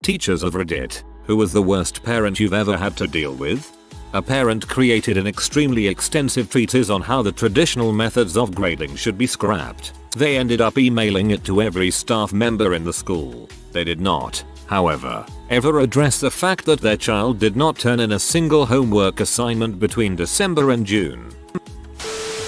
Teachers of Reddit, who was the worst parent you've ever had to deal with? A parent created an extremely extensive treatise on how the traditional methods of grading should be scrapped. They ended up emailing it to every staff member in the school. They did not, however, ever address the fact that their child did not turn in a single homework assignment between December and June.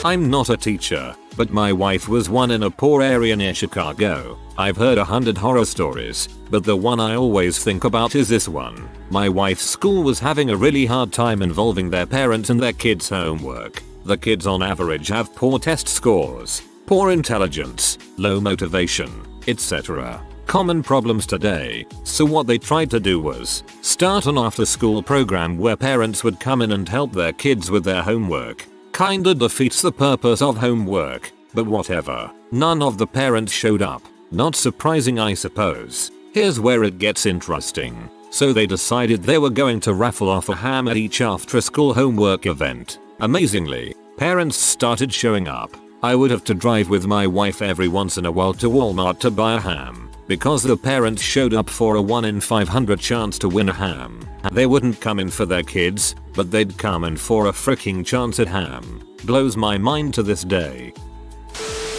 I'm not a teacher, but my wife was one in a poor area near Chicago. I've heard 100 horror stories, but the one I always think about is this one. My wife's school was having a really hard time involving their parents in their kids' homework. The kids on average have poor test scores, poor intelligence, low motivation, etc. Common problems today. So what they tried to do was start an after-school program where parents would come in and help their kids with their homework. Kinda defeats the purpose of homework, but whatever. None of the parents showed up. Not surprising, I suppose. Here's where it gets interesting. So they decided they were going to raffle off a ham at each after-school homework event. Amazingly, parents started showing up. I would have to drive with my wife every once in a while to Walmart to buy a ham, because the parents showed up for a 1 in 500 chance to win a ham. They wouldn't come in for their kids, but they'd come in for a freaking chance at ham. Blows my mind to this day.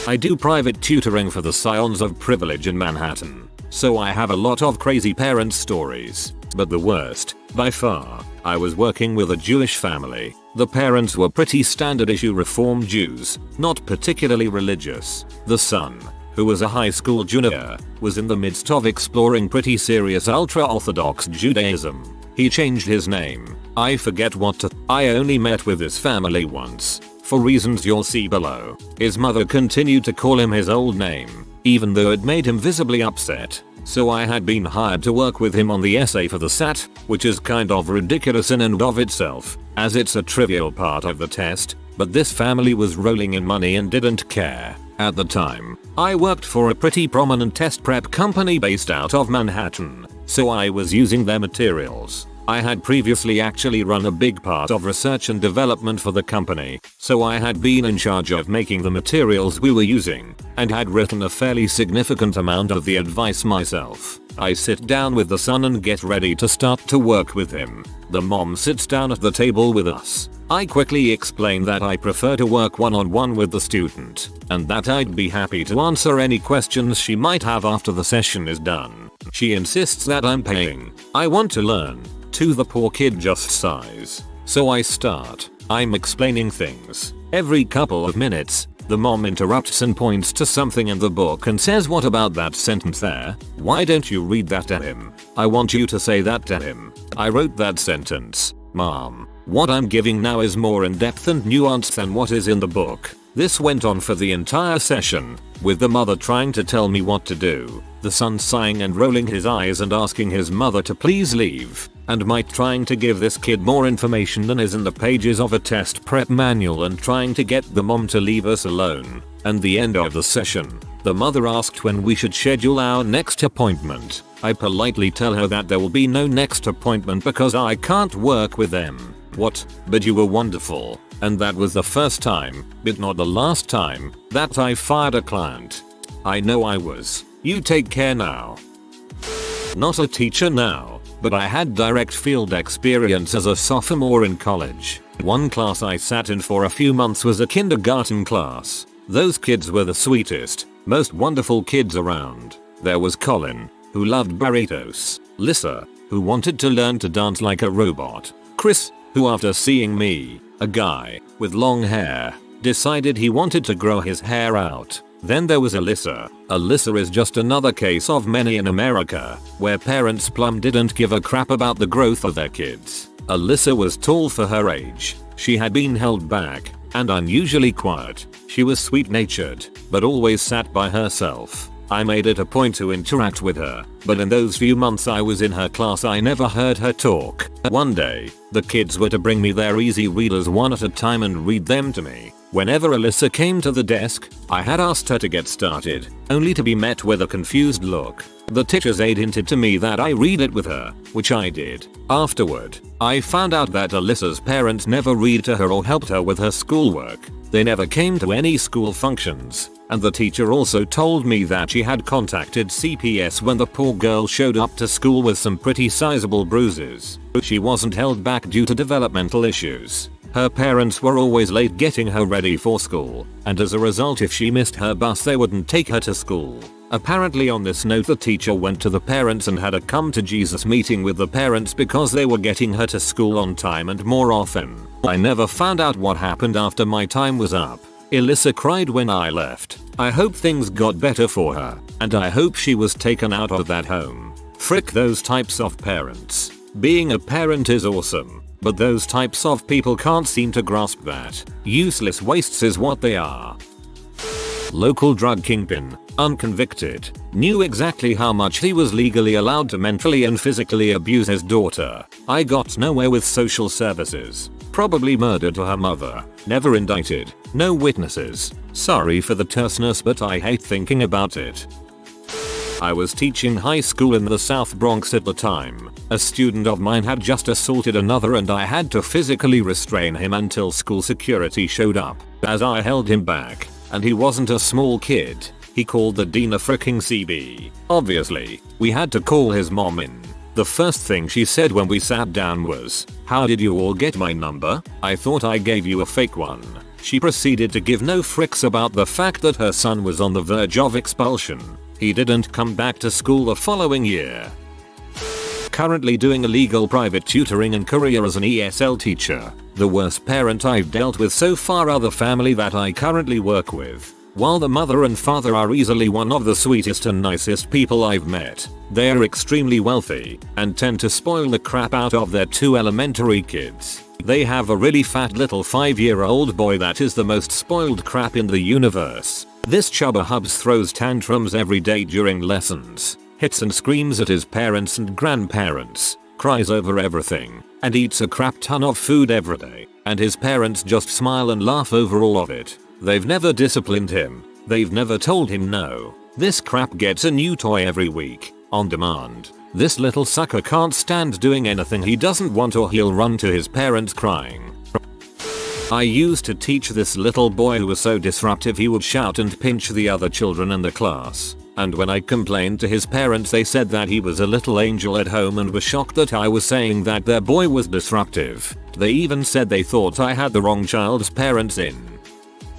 I do private tutoring for the Scions of Privilege in Manhattan, so I have a lot of crazy parent stories. But the worst, by far, I was working with a Jewish family. The parents were pretty standard issue Reform Jews, not particularly religious. The son, who was a high school junior, was in the midst of exploring pretty serious ultra-Orthodox Judaism. He changed his name. I forget what to. I only met with his family once. For reasons you'll see below. His mother continued to call him his old name, even though it made him visibly upset. So I had been hired to work with him on the essay for the SAT, which is kind of ridiculous in and of itself, as it's a trivial part of the test, but this family was rolling in money and didn't care. At the time, I worked for a pretty prominent test prep company based out of Manhattan, so I was using their materials. I had previously actually run a big part of research and development for the company, so I had been in charge of making the materials we were using, and had written a fairly significant amount of the advice myself. I sit down with the son and get ready to start to work with him. The mom sits down at the table with us. I quickly explain that I prefer to work one-on-one with the student, and that I'd be happy to answer any questions she might have after the session is done. She insists that I'm paying. I want to learn. To the poor kid just sighs. So I start. I'm explaining things. Every couple of minutes, the mom interrupts and points to something in the book and says, "What about that sentence there? Why don't you read that to him? I want you to say that to him. I wrote that sentence, Mom. What I'm giving now is more in-depth and nuanced than what is in the book." This went on for the entire session, with the mother trying to tell me what to do, the son sighing and rolling his eyes and asking his mother to please leave, and Mike trying to give this kid more information than is in the pages of a test prep manual and trying to get the mom to leave us alone. And the end of the session, the mother asked when we should schedule our next appointment. I politely tell her that there will be no next appointment because I can't work with them. What? But you were wonderful. And that was the first time, but not the last time, that I fired a client. I know I was. You take care now. Not a teacher now, but I had direct field experience as a sophomore in college. One class I sat in for a few months was a kindergarten class. Those kids were the sweetest, most wonderful kids around. There was Colin, who loved burritos, Lisa, who wanted to learn to dance like a robot, Chris, who after seeing me, a guy with long hair, decided he wanted to grow his hair out. Then there was Alyssa. Alyssa is just another case of many in America, where parents plumb didn't give a crap about the growth of their kids. Alyssa was tall for her age. She had been held back, and unusually quiet. She was sweet-natured, but always sat by herself. I made it a point to interact with her, but in those few months I was in her class I never heard her talk. One day, the kids were to bring me their easy readers one at a time and read them to me. Whenever Alyssa came to the desk, I had asked her to get started, only to be met with a confused look. The teacher's aide hinted to me that I read it with her, which I did. Afterward, I found out that Alyssa's parents never read to her or helped her with her schoolwork. They never came to any school functions, and the teacher also told me that she had contacted CPS when the poor girl showed up to school with some pretty sizable bruises. She wasn't held back due to developmental issues. Her parents were always late getting her ready for school, and as a result if she missed her bus they wouldn't take her to school. Apparently on this note the teacher went to the parents and had a come to Jesus meeting with the parents because they were getting her to school on time and more often. I never found out what happened after my time was up. Elissa cried when I left. I hope things got better for her, and I hope she was taken out of that home. Frick those types of parents. Being a parent is awesome, but those types of people can't seem to grasp that. Useless wastes is what they are. Local drug kingpin, unconvicted, knew exactly how much he was legally allowed to mentally and physically abuse his daughter. I got nowhere with social services. Probably murdered her mother. Never indicted. No witnesses. Sorry for the terseness but I hate thinking about it. I was teaching high school in the South Bronx at the time. A student of mine had just assaulted another and I had to physically restrain him until school security showed up. As I held him back, and he wasn't a small kid, he called the dean a fricking CB. Obviously, we had to call his mom in. The first thing she said when we sat down was, "How did you all get my number? I thought I gave you a fake one." She proceeded to give no fricks about the fact that her son was on the verge of expulsion. He didn't come back to school the following year. Currently doing illegal private tutoring and career as an ESL teacher. The worst parent I've dealt with so far are the family that I currently work with. While the mother and father are easily one of the sweetest and nicest people I've met, they are extremely wealthy and tend to spoil the crap out of their 2 elementary kids. They have a really fat little 5-year-old boy that is the most spoiled crap in the universe. This chubba hubs throws tantrums every day during lessons, hits and screams at his parents and grandparents, cries over everything, and eats a crap ton of food every day, and his parents just smile and laugh over all of it. They've never disciplined him. They've never told him no. This crap gets a new toy every week, on demand. This little sucker can't stand doing anything he doesn't want or he'll run to his parents crying. I used to teach this little boy who was so disruptive he would shout and pinch the other children in the class. And when I complained to his parents they said that he was a little angel at home and were shocked that I was saying that their boy was disruptive. They even said they thought I had the wrong child's parents in.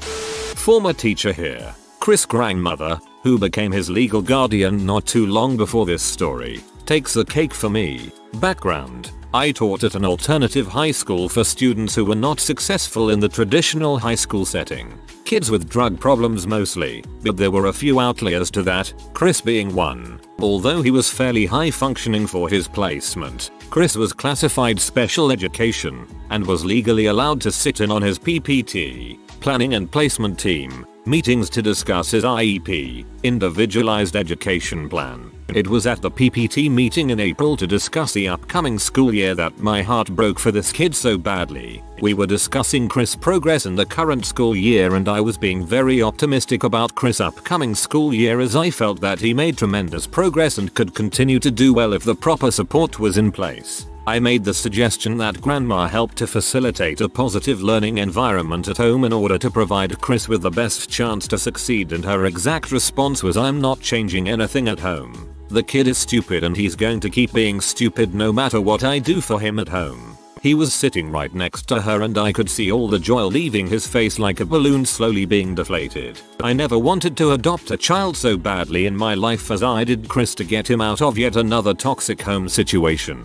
Former teacher here, Chris' grandmother, who became his legal guardian not too long before this story, takes the cake for me. Background: I taught at an alternative high school for students who were not successful in the traditional high school setting. Kids with drug problems mostly, but there were a few outliers to that, Chris being one. Although he was fairly high functioning for his placement, Chris was classified special education and was legally allowed to sit in on his PPT, planning and placement team, meetings to discuss his IEP, individualized education plan. It was at the PPT meeting in April to discuss the upcoming school year that my heart broke for this kid so badly. We were discussing Chris' progress in the current school year and I was being very optimistic about Chris' upcoming school year as I felt that he made tremendous progress and could continue to do well if the proper support was in place. I made the suggestion that Grandma help to facilitate a positive learning environment at home in order to provide Chris with the best chance to succeed, and her exact response was, "I'm not changing anything at home. The kid is stupid and he's going to keep being stupid no matter what I do for him at home." He was sitting right next to her and I could see all the joy leaving his face like a balloon slowly being deflated. I never wanted to adopt a child so badly in my life as I did Chris to get him out of yet another toxic home situation.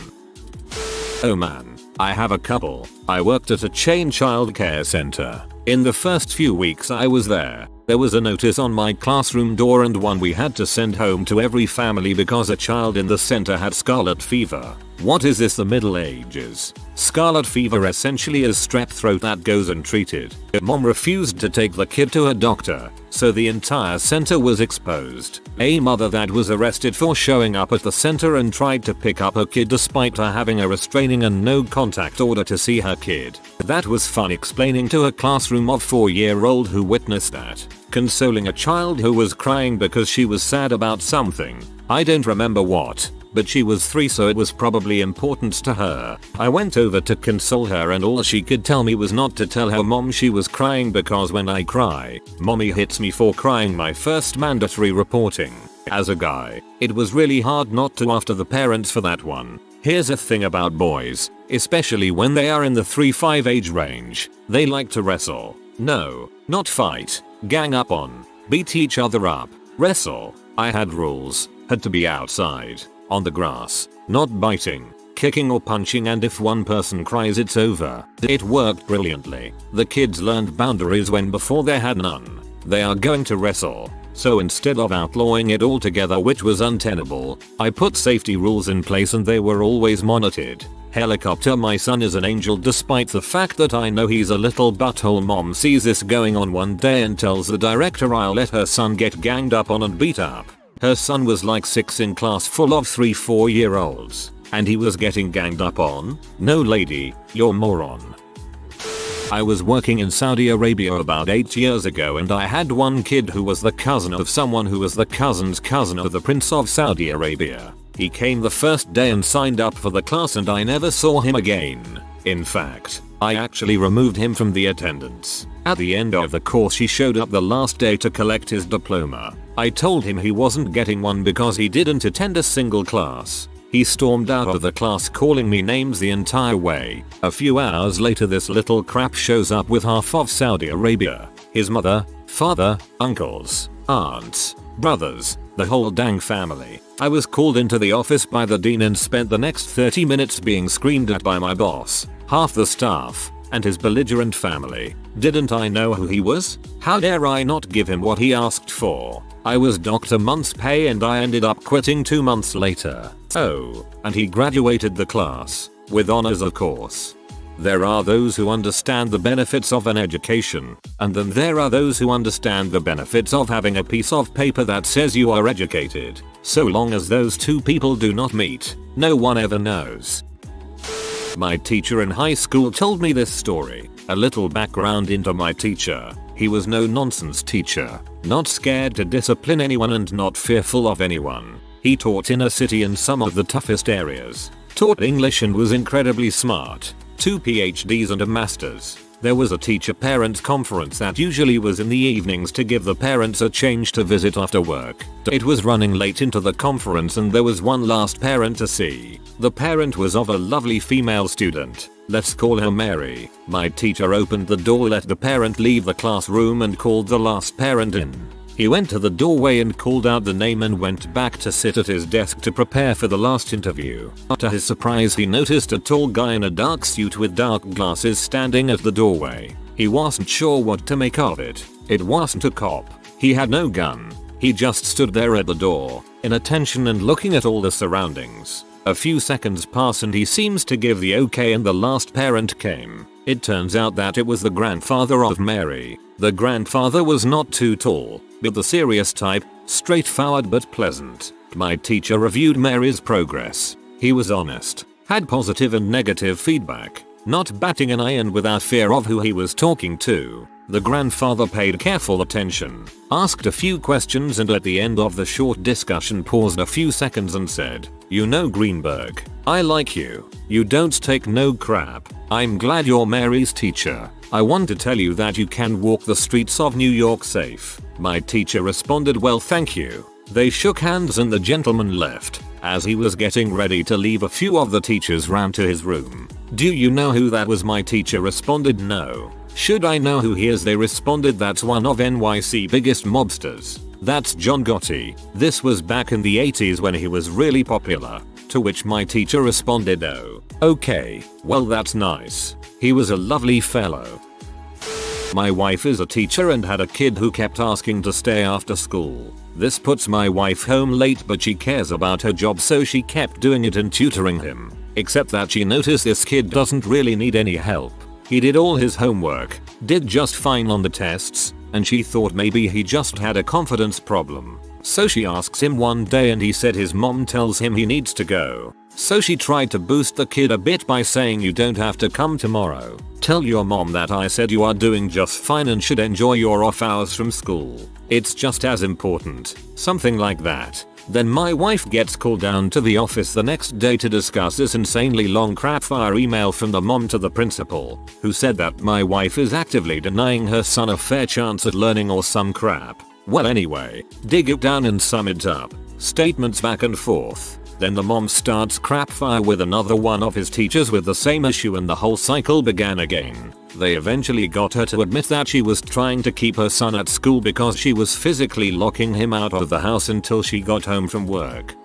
Oh man, I have a couple. I worked at a chain childcare center. In the first few weeks I was there was a notice on my classroom door and one we had to send home to every family because a child in the center had scarlet fever. What is this, the Middle Ages? Scarlet fever essentially is strep throat that goes untreated. Mom refused to take the kid to a doctor, so the entire center was exposed. A mother that was arrested for showing up at the center and tried to pick up her kid despite her having a restraining and no contact order to see her kid. That was fun explaining to a classroom of 4-year-old who witnessed that. Consoling a child who was crying because she was sad about something. I don't remember what. but she was 3 so it was probably important to her. I went over to console her and all she could tell me was not to tell her mom she was crying because when I cry, mommy hits me for crying. My first mandatory reporting. As a guy, it was really hard not to after the parents for that one. Here's a thing about boys, especially when they are in the 3-5 age range, they like to wrestle. No, not fight. Gang up on. Beat each other up. Wrestle. I had rules. Had to be outside. On the grass. Not biting, kicking or punching, and if one person cries it's over. It worked brilliantly. The kids learned boundaries when before they had none. They are going to wrestle. So instead of outlawing it altogether, which was untenable, I put safety rules in place and they were always monitored. Helicopter, my son is an angel despite the fact that I know he's a little butthole. Mom sees this going on one day and tells the director I'll let her son get ganged up on and beat up. Her son was like 6 in class full of 3-4 year olds. And he was getting ganged up on? No lady, you're moron. I was working in Saudi Arabia about 8 years ago and I had one kid who was the cousin of someone who was the cousin's cousin of the Prince of Saudi Arabia. He came the first day and signed up for the class and I never saw him again. In fact, I actually removed him from the attendance. At the end of the course he showed up the last day to collect his diploma. I told him he wasn't getting one because he didn't attend a single class. He stormed out of the class calling me names the entire way. A few hours later this little crap shows up with half of Saudi Arabia. His mother, father, uncles, aunts, brothers, the whole dang family. I was called into the office by the dean and spent the next 30 minutes being screamed at by my boss, half the staff, and his belligerent family. Didn't I know who he was? How dare I not give him what he asked for? I was docked a month's pay and I ended up quitting 2 months later. Oh, and he graduated the class. With honors of course. There are those who understand the benefits of an education, and then there are those who understand the benefits of having a piece of paper that says you are educated. So long as those two people do not meet, no one ever knows. My teacher in high school told me this story. A little background into my teacher. He was no nonsense teacher, not scared to discipline anyone and not fearful of anyone. He taught in a city in some of the toughest areas. Taught English and was incredibly smart. 2 PhDs and a master's. There was a teacher-parent conference that usually was in the evenings to give the parents a change to visit after work. It was running late into the conference and there was one last parent to see. The parent was of a lovely female student. Let's call her Mary. My teacher opened the door, let the parent leave the classroom and called the last parent in. He went to the doorway and called out the name and went back to sit at his desk to prepare for the last interview. To his surprise he noticed a tall guy in a dark suit with dark glasses standing at the doorway. He wasn't sure what to make of it. It wasn't a cop. He had no gun. He just stood there at the door, in attention and looking at all the surroundings. A few seconds pass and he seems to give the okay and the last parent came. It turns out that it was the grandfather of Mary. The grandfather was not too tall, but the serious type, straightforward but pleasant. My teacher reviewed Mary's progress. He was honest, had positive and negative feedback, not batting an eye and without fear of who he was talking to. The grandfather paid careful attention, asked a few questions and at the end of the short discussion paused a few seconds and said, "You know Greenberg, I like you. You don't take no crap. I'm glad you're Mary's teacher. I want to tell you that you can walk the streets of New York safe." My teacher responded, "Well, thank you." They shook hands and the gentleman left. As he was getting ready to leave, a few of the teachers ran to his room. "Do you know who that was?" My teacher responded, "No." "Should I know who he is?" They responded, "That's one of NYC's biggest mobsters. That's John Gotti. This was back in the 80s when he was really popular." To which my teacher responded, "Oh, okay, well that's nice. He was a lovely fellow." My wife is a teacher and had a kid who kept asking to stay after school. This puts my wife home late, but she cares about her job so she kept doing it and tutoring him. Except that she noticed this kid doesn't really need any help. He did all his homework, did just fine on the tests, and she thought maybe he just had a confidence problem. So she asks him one day and he said his mom tells him he needs to go. So she tried to boost the kid a bit by saying, "You don't have to come tomorrow. Tell your mom that I said you are doing just fine and should enjoy your off hours from school. It's just as important." Something like that. Then my wife gets called down to the office the next day to discuss this insanely long crapfire email from the mom to the principal, who said that my wife is actively denying her son a fair chance at learning or some crap. Well anyway, dig it down and sum it up. Statements back and forth. Then the mom starts crapfire with another one of his teachers with the same issue and the whole cycle began again. They eventually got her to admit that she was trying to keep her son at school because she was physically locking him out of the house until she got home from work.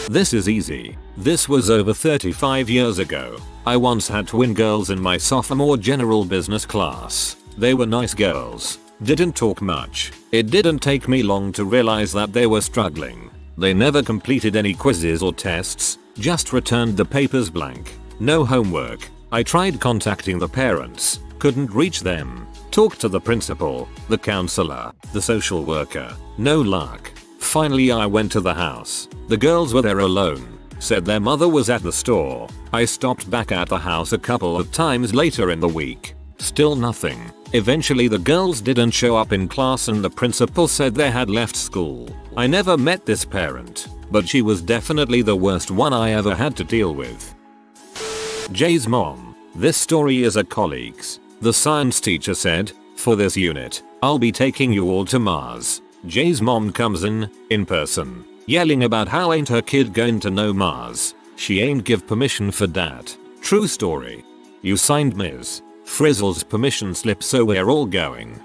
This is easy. This was over 35 years ago. I once had twin girls in my sophomore general business class. They were nice girls. Didn't talk much. It didn't take me long to realize that they were struggling. They never completed any quizzes or tests, just returned the papers blank. No homework. I tried contacting the parents, couldn't reach them. Talked to the principal, the counselor, the social worker. No luck. Finally I went to the house. The girls were there alone. Said their mother was at the store. I stopped back at the house a couple of times later in the week. Still nothing. Eventually the girls didn't show up in class and the principal said they had left school. I never met this parent, but she was definitely the worst one I ever had to deal with. Jay's mom. This story is a colleague's. The science teacher said, for this unit, I'll be taking you all to Mars. Jay's mom comes in person, yelling about how ain't her kid going to know Mars. She ain't give permission for that. True story. You signed Ms. Frizzle's permission slip so we're all going.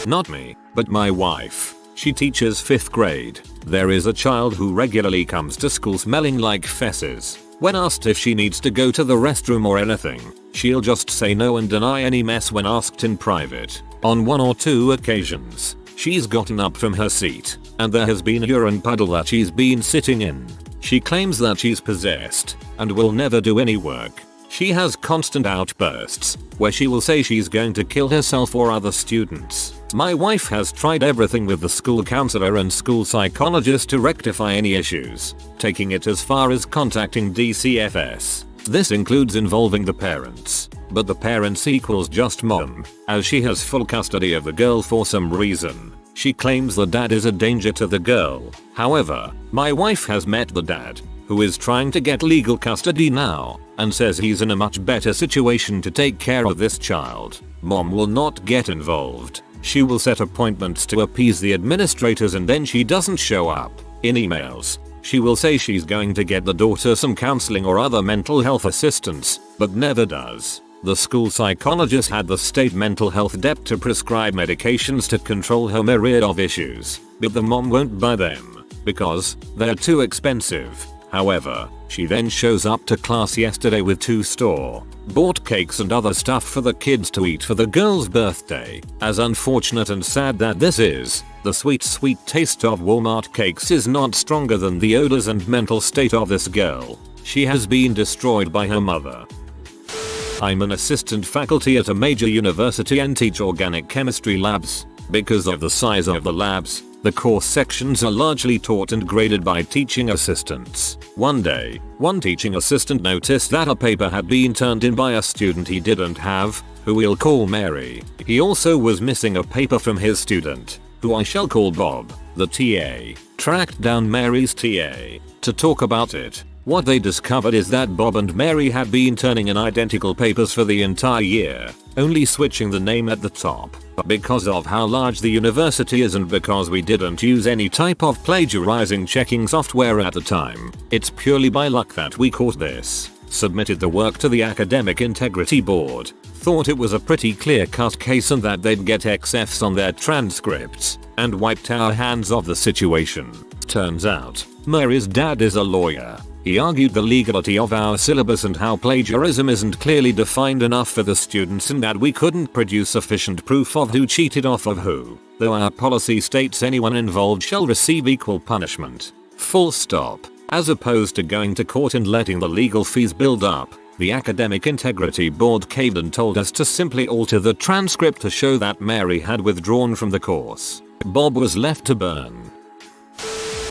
Not me, but my wife. She teaches 5th grade. There is a child who regularly comes to school smelling like fesses. When asked if she needs to go to the restroom or anything, she'll just say no and deny any mess when asked in private. On 1 or 2 occasions, she's gotten up from her seat, and there has been a urine puddle that she's been sitting in. She claims that she's possessed, and will never do any work. She has constant outbursts, where she will say she's going to kill herself or other students. My wife has tried everything with the school counselor and school psychologist to rectify any issues, taking it as far as contacting DCFS. This includes involving the parents, but the parents equals just mom, as she has full custody of the girl for some reason. She claims the dad is a danger to the girl. However, my wife has met the dad, who is trying to get legal custody now, and says he's in a much better situation to take care of this child. Mom will not get involved. She will set appointments to appease the administrators and then she doesn't show up. In emails, she will say she's going to get the daughter some counseling or other mental health assistance, but never does. The school psychologist had the state mental health dep to prescribe medications to control her myriad of issues, but the mom won't buy them, because they're too expensive. However, she then shows up to class yesterday with 2 store-bought cakes and other stuff for the kids to eat for the girl's birthday. As unfortunate and sad that this is, the sweet taste of Walmart cakes is not stronger than the odors and mental state of this girl. She has been destroyed by her mother. I'm an assistant faculty at a major university and teach organic chemistry labs. Because of the size of the labs, the course sections are largely taught and graded by teaching assistants. One day, one teaching assistant noticed that a paper had been turned in by a student he didn't have, who we'll call Mary. He also was missing a paper from his student, who I shall call Bob. The TA tracked down Mary's TA to talk about it. What they discovered is that Bob and Mary had been turning in identical papers for the entire year, only switching the name at the top. Because of how large the university is and because we didn't use any type of plagiarizing checking software at the time, it's purely by luck that we caught this. Submitted the work to the Academic Integrity Board, thought it was a pretty clear-cut case and that they'd get XFs on their transcripts, and wiped our hands of the situation. Turns out, Mary's dad is a lawyer. He argued the legality of our syllabus and how plagiarism isn't clearly defined enough for the students and that we couldn't produce sufficient proof of who cheated off of who, though our policy states anyone involved shall receive equal punishment. Full stop. As opposed to going to court and letting the legal fees build up, the Academic Integrity Board caved and told us to simply alter the transcript to show that Mary had withdrawn from the course. Bob was left to burn.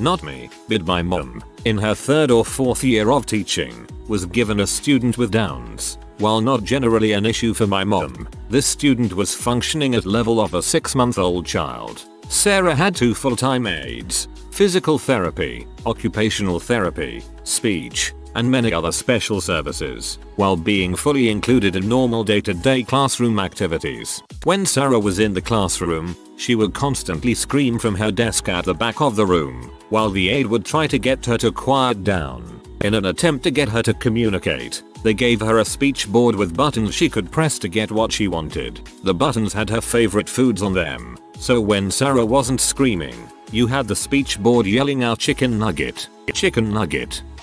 Not me, but my mom, in her 3rd or 4th year of teaching, was given a student with Downs. While not generally an issue for my mom, this student was functioning at level of a 6-month-old child. Sarah had 2 full-time aides, physical therapy, occupational therapy, speech, and many other special services, while being fully included in normal day-to-day classroom activities. When Sarah was in the classroom, she would constantly scream from her desk at the back of the room, while the aide would try to get her to quiet down. In an attempt to get her to communicate, they gave her a speech board with buttons she could press to get what she wanted. The buttons had her favorite foods on them, so when Sarah wasn't screaming, you had the speech board yelling out chicken nugget,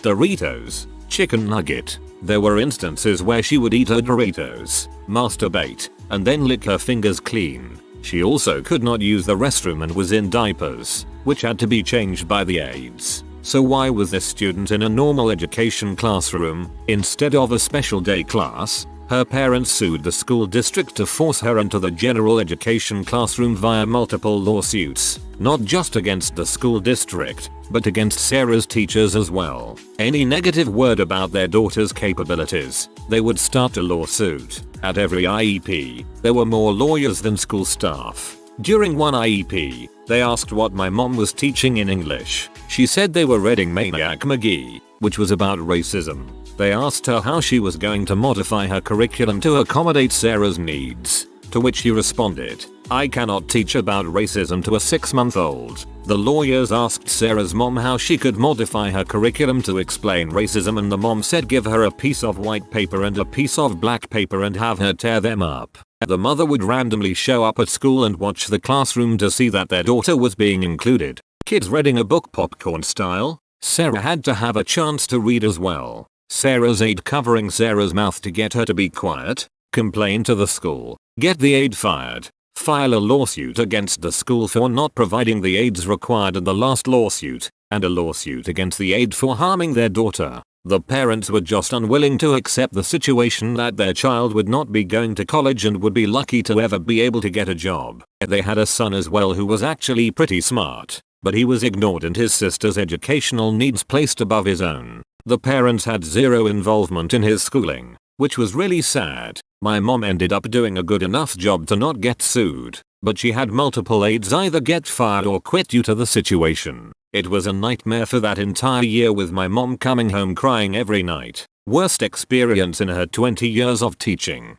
Doritos, chicken nugget. There were instances where she would eat her Doritos, masturbate, and then lick her fingers clean. She also could not use the restroom and was in diapers, which had to be changed by the aides. So why was this student in a normal education classroom instead of a special day class? Her parents sued the school district to force her into the general education classroom via multiple lawsuits, not just against the school district, but against Sarah's teachers as well. Any negative word about their daughter's capabilities, they would start a lawsuit. At every IEP, there were more lawyers than school staff. During one IEP, they asked what my mom was teaching in English. She said they were reading Maniac McGee, which was about racism. They asked her how she was going to modify her curriculum to accommodate Sarah's needs, to which she responded, "I cannot teach about racism to a 6-month-old. The lawyers asked Sarah's mom how she could modify her curriculum to explain racism, and the mom said give her a piece of white paper and a piece of black paper and have her tear them up. The mother would randomly show up at school and watch the classroom to see that their daughter was being included. Kids reading a book popcorn style. Sarah had to have a chance to read as well. Sarah's aide covering Sarah's mouth to get her to be quiet. Complain to the school. Get the aide fired. File a lawsuit against the school for not providing the aides required in the last lawsuit, and a lawsuit against the aide for harming their daughter. The parents were just unwilling to accept the situation that their child would not be going to college and would be lucky to ever be able to get a job. They had a son as well who was actually pretty smart, but he was ignored and his sister's educational needs placed above his own. The parents had zero involvement in his schooling, which was really sad. My mom ended up doing a good enough job to not get sued, but she had multiple aides either get fired or quit due to the situation. It was a nightmare for that entire year, with my mom coming home crying every night. Worst experience in her 20 years of teaching.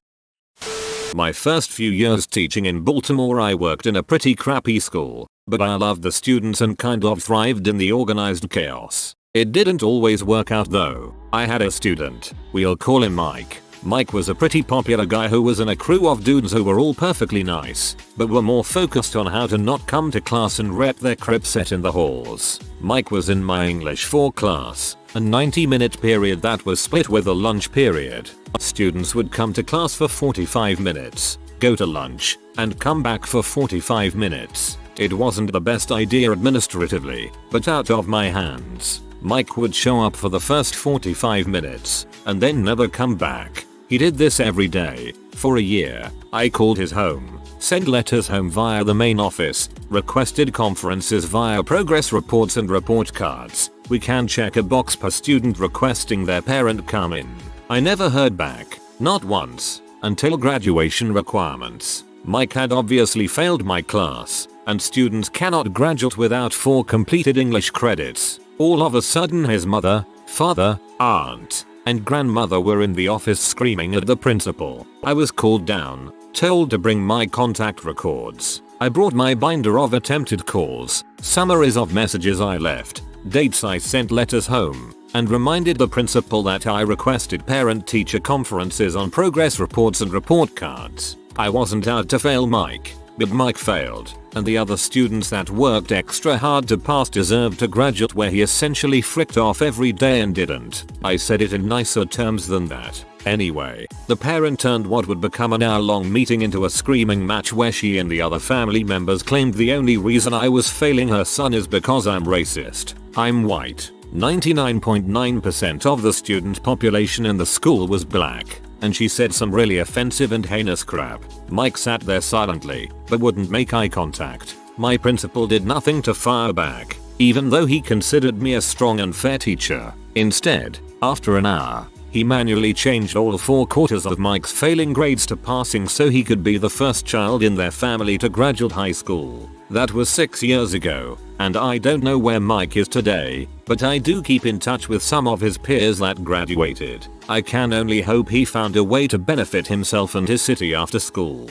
My first few years teaching in Baltimore, I worked in a pretty crappy school, but I loved the students and kind of thrived in the organized chaos. It didn't always work out though. I had a student, we'll call him Mike. Mike was a pretty popular guy who was in a crew of dudes who were all perfectly nice, but were more focused on how to not come to class and rep their crib set in the halls. Mike was in my English 4 class, a 90-minute period that was split with a lunch period. Students would come to class for 45 minutes, go to lunch, and come back for 45 minutes. It wasn't the best idea administratively, but out of my hands. Mike would show up for the first 45 minutes, and then never come back. He did this every day, for a year. I called his home, sent letters home via the main office, requested conferences via progress reports and report cards. We can check a box per student requesting their parent come in. I never heard back, not once, until graduation requirements. Mike had obviously failed my class, and students cannot graduate without 4 completed English credits. All of a sudden his mother, father, aunt, and grandmother were in the office screaming at the principal. I was called down, told to bring my contact records. I brought my binder of attempted calls, summaries of messages I left, dates I sent letters home, and reminded the principal that I requested parent-teacher conferences on progress reports and report cards. I wasn't out to fail Mike, but Mike failed, and the other students that worked extra hard to pass deserved to graduate where he essentially fricked off every day and didn't. I said it in nicer terms than that. Anyway, the parent turned what would become an hour-long meeting into a screaming match where she and the other family members claimed the only reason I was failing her son is because I'm racist. I'm white. 99.9% of the student population in the school was black, and she said some really offensive and heinous crap. Mike sat there silently, but wouldn't make eye contact. My principal did nothing to fire back, even though he considered me a strong and fair teacher. Instead, after an hour, he manually changed all 4 quarters of Mike's failing grades to passing so he could be the first child in their family to graduate high school. That was 6 years ago, and I don't know where Mike is today, but I do keep in touch with some of his peers that graduated. I can only hope he found a way to benefit himself and his city after school.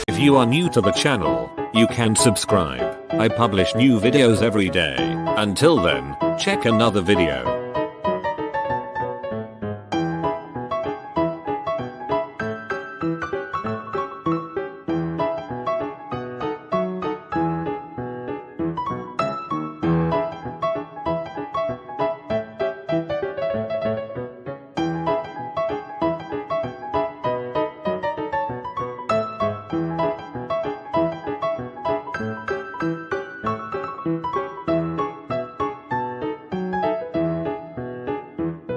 If you are new to the channel, you can subscribe. I publish new videos every day. Until then, check another video.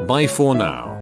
Bye for now.